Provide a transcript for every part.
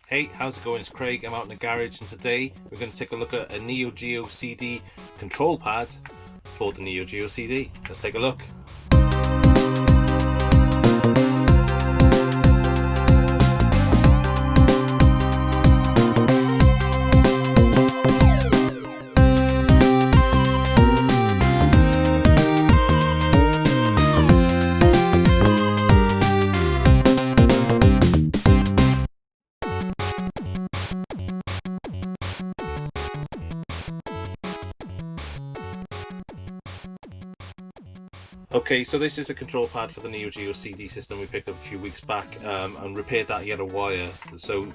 Hey, how's it going? It's Craig. I'm out in the garage, and today we're going to take a look at a Neo Geo CD control pad for the Neo Geo CD. Let's take a look. Okay, so this is a control pad for the Neo Geo CD system we picked up a few weeks back and repaired that yellow wire. So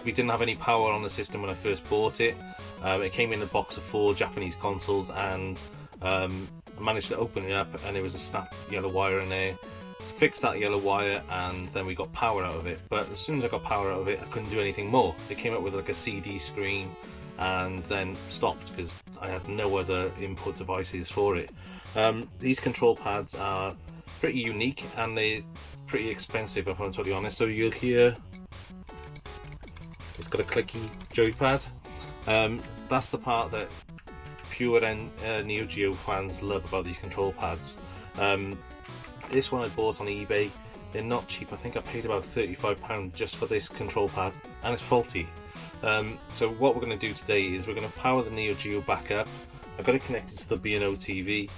we didn't have any power on the system when I first bought it. It came in a box of 4 Japanese consoles, and I managed to open it up and there was a snap yellow wire in there. Fixed that yellow wire and then we got power out of it. But as soon as I got power out of it, I couldn't do anything more. It came up with like a CD screen and then stopped because I had no other input devices for it. These control pads are pretty unique and they're pretty expensive, if I'm totally honest. So you'll hear it's got a clicky joypad. That's the part that pure Neo Geo fans love about these control pads. This one I bought on eBay. They're not cheap. I think I paid about £35 just for this control pad, and it's faulty. So what we're going to do today is we're going to power the Neo Geo back up. I've got it connected to the B&O TV.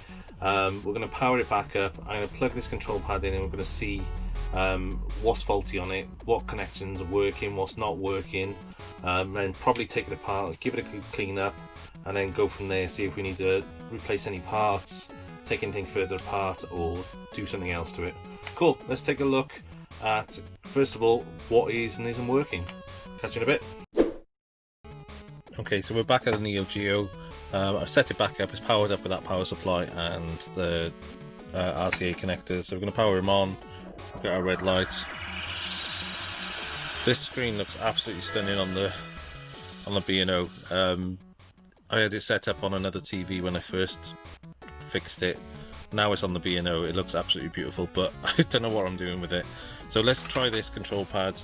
We're going to power it back up. I'm going to plug this control pad in and we're going to see what's faulty on it, what connections are working, what's not working, then probably take it apart, give it a good clean up, and then go from there, see if we need to replace any parts, take anything further apart, or do something else to it. Cool, let's take a look at, first of all, what is and isn't working. Catch you in a bit. Okay, so we're back at the Neo Geo. I've set it back up, it's powered up with that power supply and the RCA connectors. So we're going to power them on, we've got our red lights. This screen looks absolutely stunning on the B&O. I had it set up on another TV when I first fixed it. Now it's on the B&O, it looks absolutely beautiful, but I don't know what I'm doing with it. So let's try this control pad.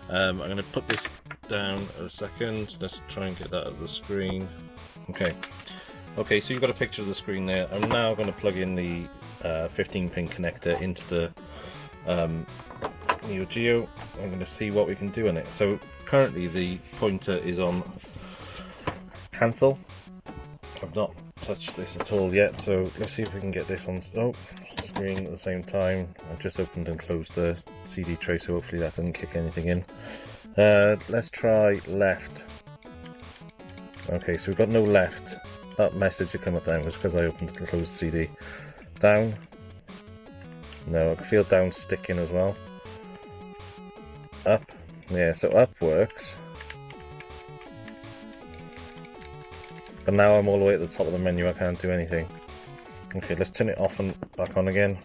I'm going to put this down a second. Let's try and get that out of the screen. Okay, so you've got a picture of the screen there. I'm now going to plug in the 15-pin connector into the Neo Geo. I'm going to see what we can do on it. So currently the pointer is on cancel. I've not touched this at all yet, so let's see if we can get this on screen at the same time. I've just opened and closed the CD tray, so hopefully that doesn't kick anything in. Let's try left. Okay, so we've got no left. That message that came up then was because I opened and closed the CD. Down. No, I can feel down sticking as well. Up. Yeah, so up works. But now I'm all the way at the top of the menu, I can't do anything. Okay, let's turn it off and back on again.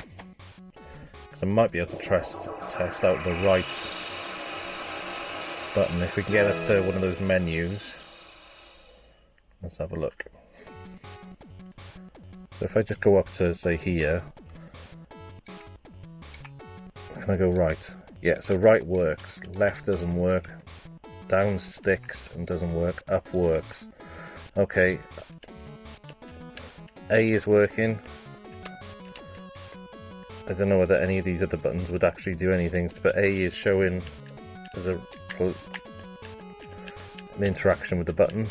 So I might be able to test out the right button. If we can get up to one of those menus. Let's have a look. So if I just go up to, say, here, can I go right? Yeah, so right works, left doesn't work, down sticks and doesn't work, up works. Okay, A is working. I don't know whether any of these other buttons would actually do anything, but A is showing as an interaction with the button.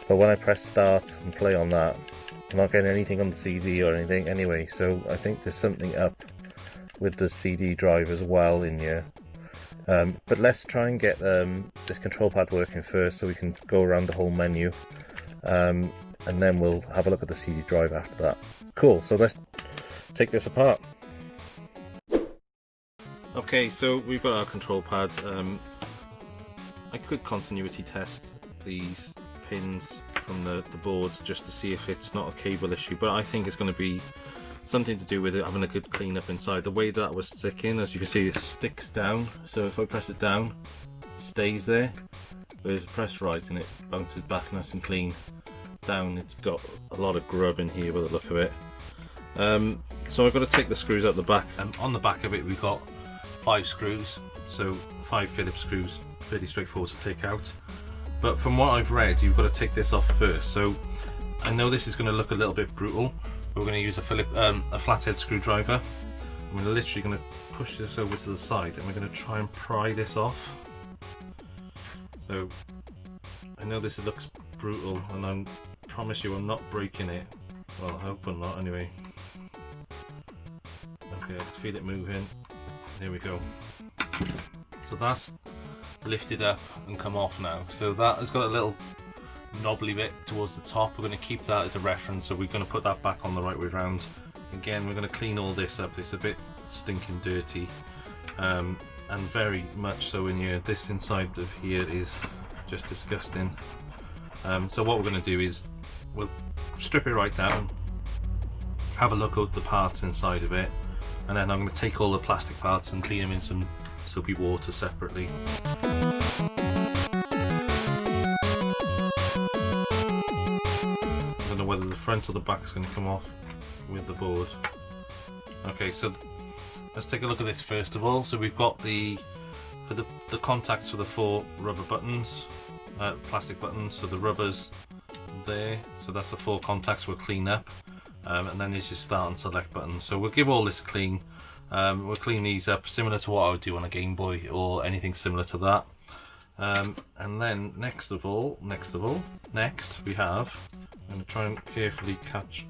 But when I press start and play on that, I'm not getting anything on the CD or anything anyway, so I think there's something up with the CD drive as well in here. But let's try and get this control pad working first so we can go around the whole menu, and then we'll have a look at the CD drive after that. Cool, so let's take this apart. Okay, so we've got our control pads. I could continuity test these pins from the board just to see if it's not a cable issue, but I think it's going to be something to do with it having a good clean up inside. The way that was sticking, as you can see, it sticks down, so if I press it down, it stays there, but if I press right and it bounces back nice and clean down. It's got a lot of grub in here by the look of it. So I've got to take the screws out the back, and on the back of it we've got 5 screws. so 5 Phillips screws, fairly straightforward to take out. But from what I've read, you've got to take this off first. So I know this is going to look a little bit brutal, but we're going to use a flathead screwdriver. We're literally going to push this over to the side and we're going to try and pry this off. So I know this looks brutal, and I promise you I'm not breaking it. Well, I hope I'm not anyway. Okay, I can feel it moving. There we go. So that's lifted up and come off now. So that has got a little knobbly bit towards the top. We're going to keep that as a reference, so we're going to put that back on the right way round. Again, we're going to clean all this up. It's a bit stinking dirty, and very much so in here. This inside of here is just disgusting. So what we're going to do is we'll strip it right down, have a look at the parts inside of it, and then I'm going to take all the plastic parts and clean them in some soapy water separately. I don't know whether the front or the back is going to come off with the board. Okay, so let's take a look at this first of all. So we've got the contacts for the 4 rubber buttons, plastic buttons, so the rubbers there, so that's the 4 contacts we'll clean up, and then there's your start and select button. So we'll give all this a clean. We'll clean these up similar to what I would do on a Game Boy or anything similar to that. And then next we have, I'm going to try and carefully catch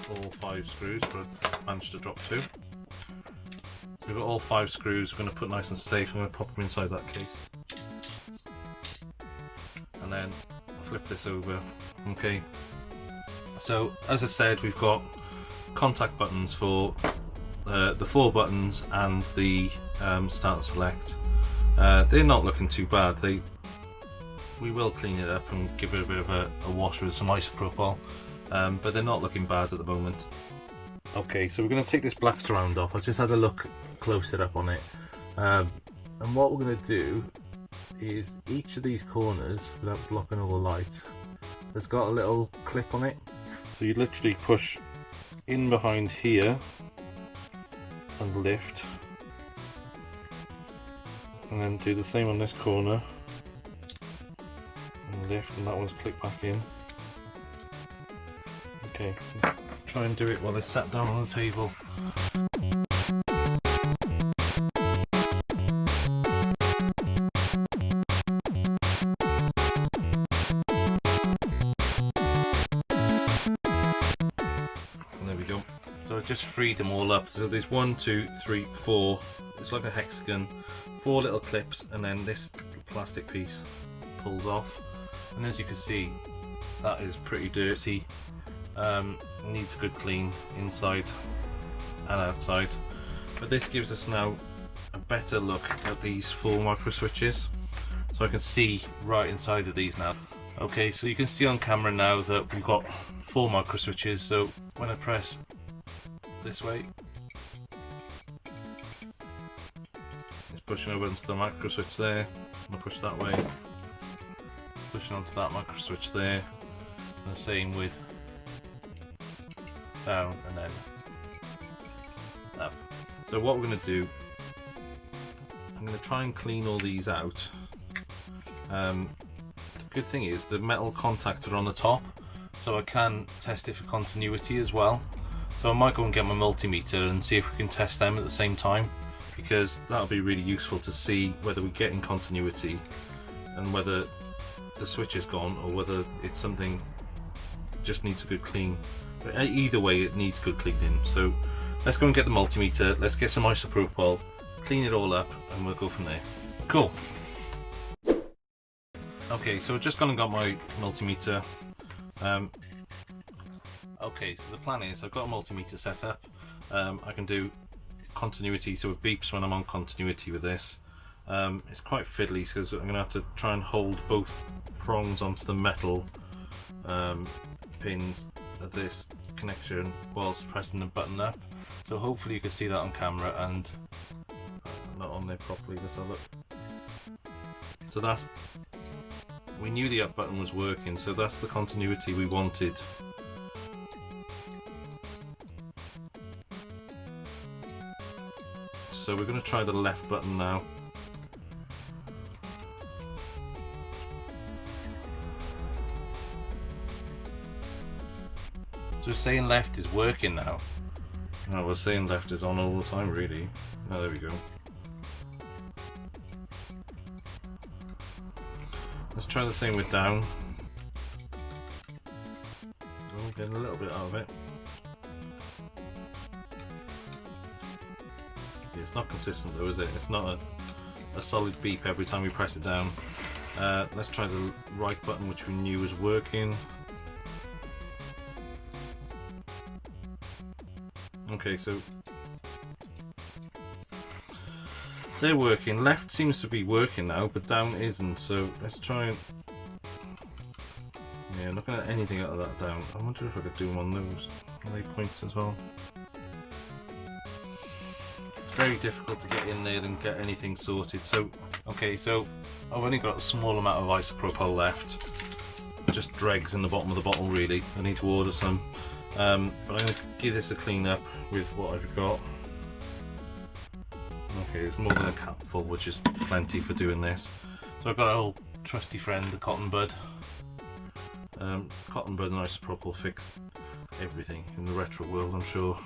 all 5 screws, but I managed to drop 2. So we've got all 5 screws. We're going to put nice and safe. I'm going to pop them inside that case, and then I'll flip this over. Okay, so as I said, we've got contact buttons for the 4 buttons and the start and select. They're not looking too bad. We will clean it up and give it a bit of a wash with some isopropyl, but they're not looking bad at the moment. Okay, so we're going to take this black surround off. I just had a look closer up on it, and what we're going to do is each of these corners, without blocking all the light, has got a little clip on it. So you literally push in behind here and lift, and then do the same on this corner and lift, and that one's clicked back in. Okay, try and do it while it's sat down on the table. There we go. So I just freed them all up. So there's 1, 2, 3, 4. It's like a hexagon. 4 little clips, and then this plastic piece pulls off. And as you can see, that is pretty dirty. Needs a good clean inside and outside. But this gives us now a better look at these 4 microswitches. So I can see right inside of these now. Okay, so you can see on camera now that we've got 4 microswitches. So when I press this way, it's pushing over into the microswitch there. I'm gonna push that way, pushing onto that microswitch there, and the same with down and then up. So what we're going to do, I'm going to try and clean all these out. The good thing is the metal contacts are on the top, so I can test it for continuity as well. So I might go and get my multimeter and see if we can test them at the same time, because that'll be really useful to see whether we're getting continuity and whether the switch is gone or whether it's something just needs a good clean. But either way, it needs good cleaning. So let's go and get the multimeter, let's get some isopropyl, clean it all up, and we'll go from there. Cool. Okay, so I've just gone and got my multimeter. Okay, so the plan is I've got a multimeter set up. I can do continuity, so it beeps when I'm on continuity with this. It's quite fiddly, so I'm going to have to try and hold both prongs onto the metal pins of this connection whilst pressing the button up. So hopefully you can see that on camera and not on there properly. Let's have a look. So that's, we knew the up button was working, so that's the continuity we wanted. So we're going to try the left button now. So saying left is working now. No, we're saying left is on all the time really. Oh, there we go. Let's try the same with down. Oh, getting a little bit out of it. Yeah, it's not consistent though, is it? It's not a solid beep every time we press it down. Let's try the right button, which we knew was working. Okay, so they're working. Left seems to be working now, but down isn't. So let's try and... Yeah, looking at anything out of that down. I wonder if I could do them on those. Are they points as well? It's very difficult to get in there and get anything sorted. So, okay, so I've only got a small amount of isopropyl left. Just dregs in the bottom of the bottle really. I need to order some. But I'm going to give this a clean up with what I've got. Okay, there's more than a cupful, which is plenty for doing this. So I've got our old trusty friend, the cotton bud. Cotton bud and isopropyl fix everything in the retro world, I'm sure.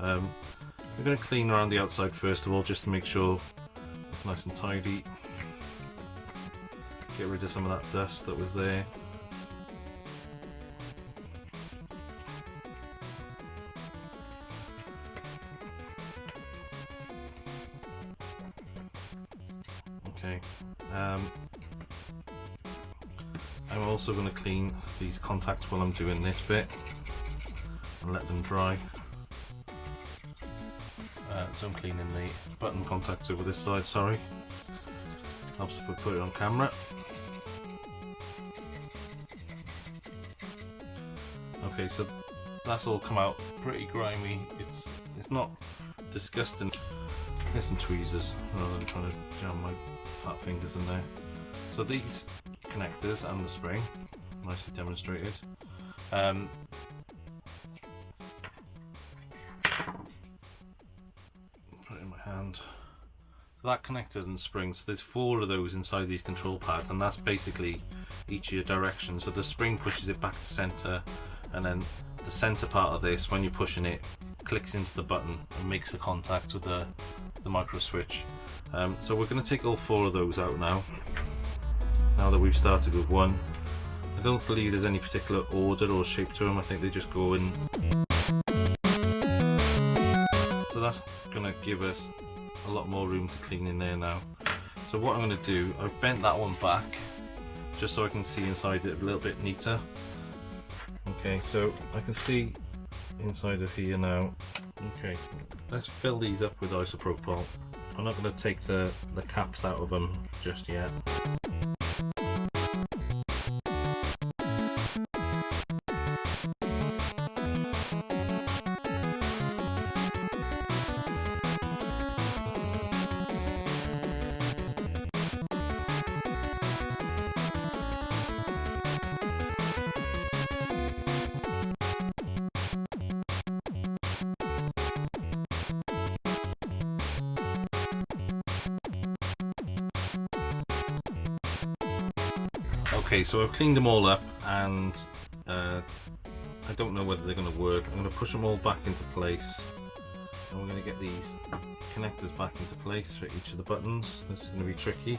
We're going to clean around the outside first of all, just to make sure it's nice and tidy. Get rid of some of that dust that was there. Okay. I'm also going to clean these contacts while I'm doing this bit and let them dry. So I'm cleaning the button contacts over this side, sorry. Helps if we put it on camera. Okay, so that's all come out pretty grimy. It's not disgusting. There's some tweezers rather than trying to jam my fat fingers in there. So these connectors and the spring, nicely demonstrated. Put it in my hand. So that connector and spring, so there's 4 of those inside these control pads, and that's basically each of your directions. So the spring pushes it back to center, and then the center part of this, when you're pushing it, clicks into the button and makes the contact with the micro switch. So we're going to take all 4 of those out now that we've started with one. I don't believe there's any particular order or shape to them. I think they just go in. So that's going to give us a lot more room to clean in there now. So what I'm going to do, I've bent that one back just so I can see inside it a little bit neater. Okay, so I can see inside of here now. Okay, let's fill these up with isopropyl. I'm not going to take the caps out of them just yet. Okay, so I've cleaned them all up, and I don't know whether they're going to work. I'm going to push them all back into place, and we're going to get these connectors back into place for each of the buttons. This is going to be tricky.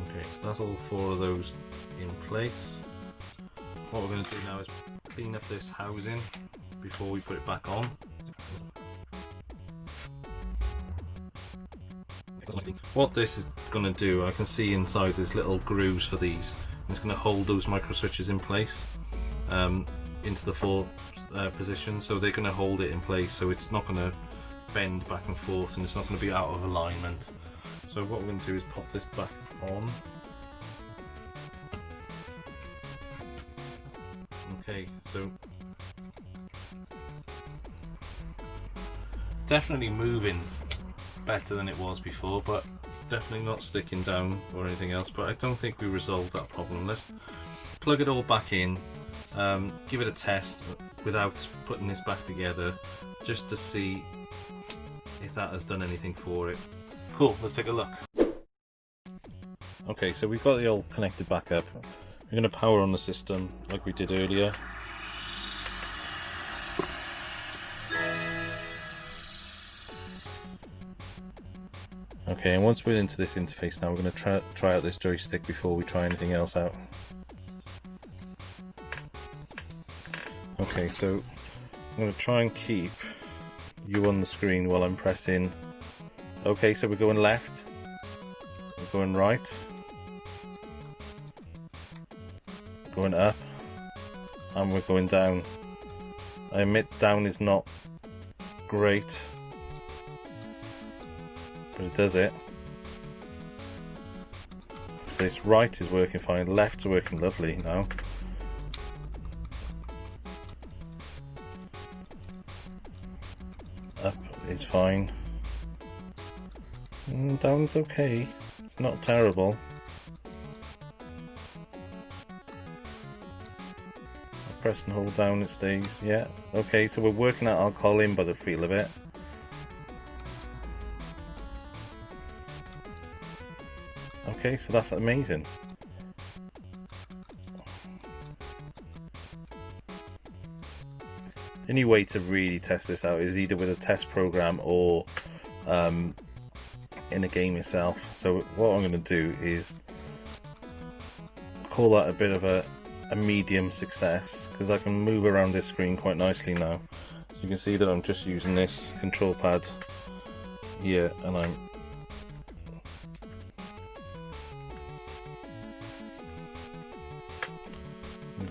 Okay, so that's all 4 of those in place. What we're going to do now is clean up this housing before we put it back on. What this is going to do, I can see inside there's little grooves for these. It's going to hold those micro switches in place into the 4 positions, so they're going to hold it in place, so it's not going to bend back and forth, and it's not going to be out of alignment. So what we're going to do is pop this back on. Okay, so definitely moving better than it was before, but it's definitely not sticking down or anything else. But I don't think we resolved that problem. Let's plug it all back in, give it a test without putting this back together, just to see if that has done anything for it. Cool, let's take a look. Okay, so we've got it all connected back up. We're going to power on the system like we did earlier. Okay, and once we're into this interface now, we're going to try out this joystick before we try anything else out. Okay, so I'm going to try and keep you on the screen while I'm pressing. Okay, so we're going left, we're going right, going up, and we're going down. I admit down is not great, but it does it. So this right is working fine, left's working lovely now. Up is fine. Down's okay, it's not terrible. Press and hold down, it stays. Yeah, okay, so we're working out alcohol in by the feel of it. Okay, so that's amazing. The only way to really test this out is either with a test program or in a game itself. So what I'm going to do is call that a bit of a medium success, because I can move around this screen quite nicely now. So you can see that I'm just using this control pad here, and I'm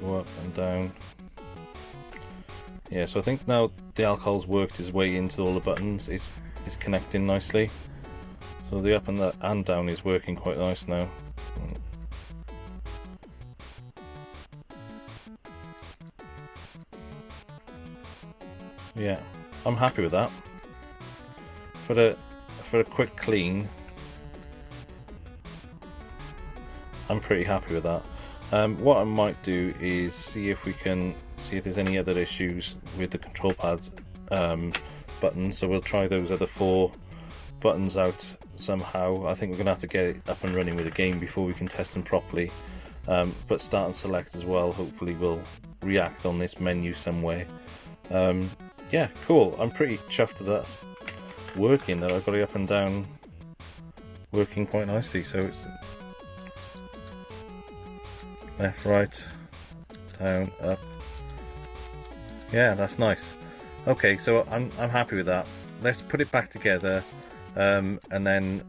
go up and down. Yeah, so I think now the alcohol's worked its way into all the buttons. It's connecting nicely. So the up and down is working quite nice now. Yeah, I'm happy with that. For a quick clean, I'm pretty happy with that. What I might do is see if there's any other issues with the control pads buttons. So we'll try those other 4 buttons out somehow. I think we're going to have to get it up and running with the game before we can test them properly. But start and select as well, hopefully will react on this menu somewhere. Yeah, cool. I'm pretty chuffed that that's working, that I've got it up and down working quite nicely. So it's left, right, down, up. Yeah, that's nice. Okay, so I'm happy with that. Let's put it back together and then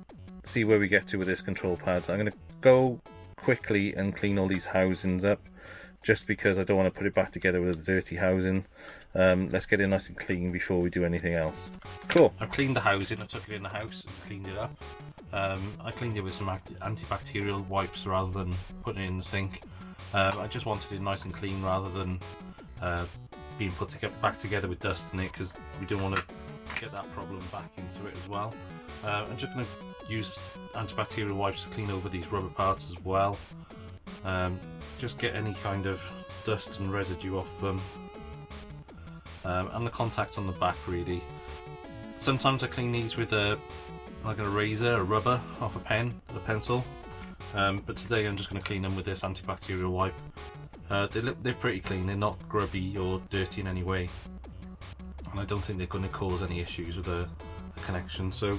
see where we get to with this control pad. I'm going to go quickly and clean all these housings up, just because I don't want to put it back together with a dirty housing. Let's get it nice and clean before we do anything else. Cool. I've cleaned the housing, I took it in the house and cleaned it up. I cleaned it with some antibacterial wipes rather than putting it in the sink. I just wanted it nice and clean rather than being put back together with dust in it, because we don't want to get that problem back into it as well. I'm just going to use antibacterial wipes to clean over these rubber parts as well. Just get any kind of dust and residue off them. And the contacts on the back really. Sometimes I clean these with like a razor, a rubber off a pen, a pencil. But today I'm just going to clean them with this antibacterial wipe. They're pretty clean, they're not grubby or dirty in any way. And I don't think they're going to cause any issues with the connection. So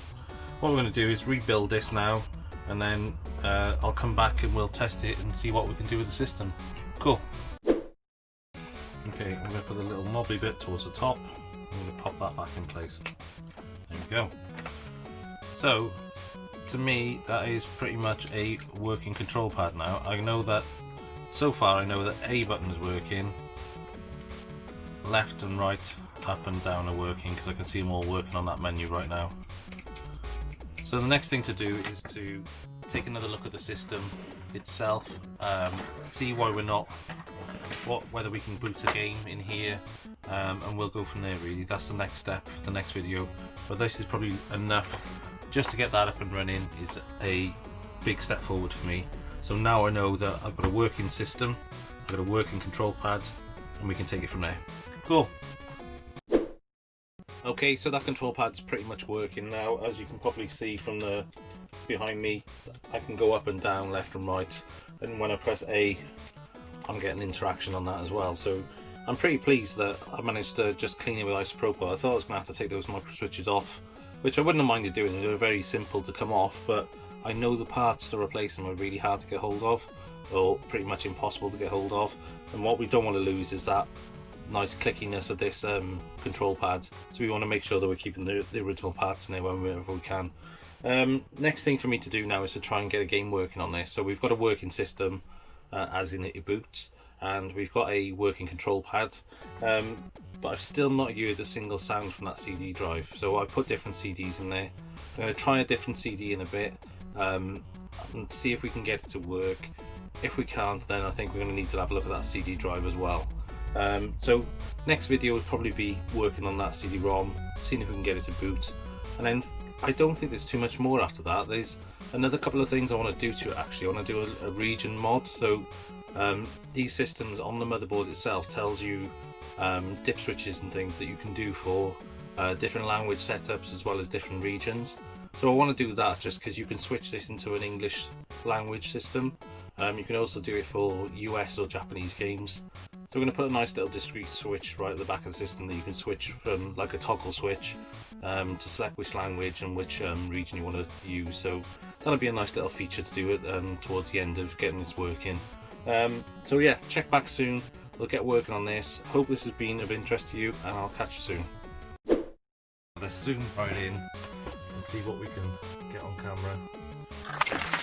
what we're going to do is rebuild this now, and then I'll come back and we'll test it and see what we can do with the system. Cool. Okay, I'm going to put a little knobby bit towards the top. I'm going to pop that back in place. There we go. So, to me, that is pretty much a working control pad now. I know that, so far I know that A button is working, left and right, up and down are working, because I can see them all working on that menu right now. So the next thing to do is to take another look at the system itself, see why we're not, whether we can boot a game in here, and we'll go from there really. That's the next step for the next video, but this is probably enough just to get that up and running. Is a big step forward for me. So now I know that I've got a working system, I've got a working control pad, and we can take it from there. Cool. Okay, so that control pad's pretty much working now. As you can probably see from the behind me, I can go up and down, left and right, and when I press A, I'm getting interaction on that as well. So I'm pretty pleased that I managed to just clean it with isopropyl. I thought I was going to have to take those microswitches off, which I wouldn't have minded doing. They were very simple to come off, but I know the parts to replace them are really hard to get hold of, or pretty much impossible to get hold of. And what we don't want to lose is that nice clickiness of this control pad. So we want to make sure that we're keeping the original parts in there whenever we can. Next thing for me to do now is to try and get a game working on this. So we've got a working system, as in it boots, and we've got a working control pad, but I've still not heard a single sound from that CD drive. So I put different CDs in there. I'm going to try a different CD in a bit, and see if we can get it to work. If we can't, then I think we're going to need to have a look at that CD drive as well. So next video will probably be working on that CD-ROM, seeing if we can get it to boot, and then I don't think there's too much more after that. There's another couple of things I want to do to it actually. I want to do a region mod. So these systems on the motherboard itself tells you dip switches and things that you can do for different language setups as well as different regions. So I want to do that just because you can switch this into an English language system. You can also do it for US or Japanese games. So we're going to put a nice little discrete switch right at the back of the system that you can switch from, like a toggle switch, to select which language and which region you want to use. So that'll be a nice little feature to do it towards the end of getting this working. So yeah, check back soon. We'll get working on this. Hope this has been of interest to you, and I'll catch you soon. Let's zoom right in and see what we can get on camera.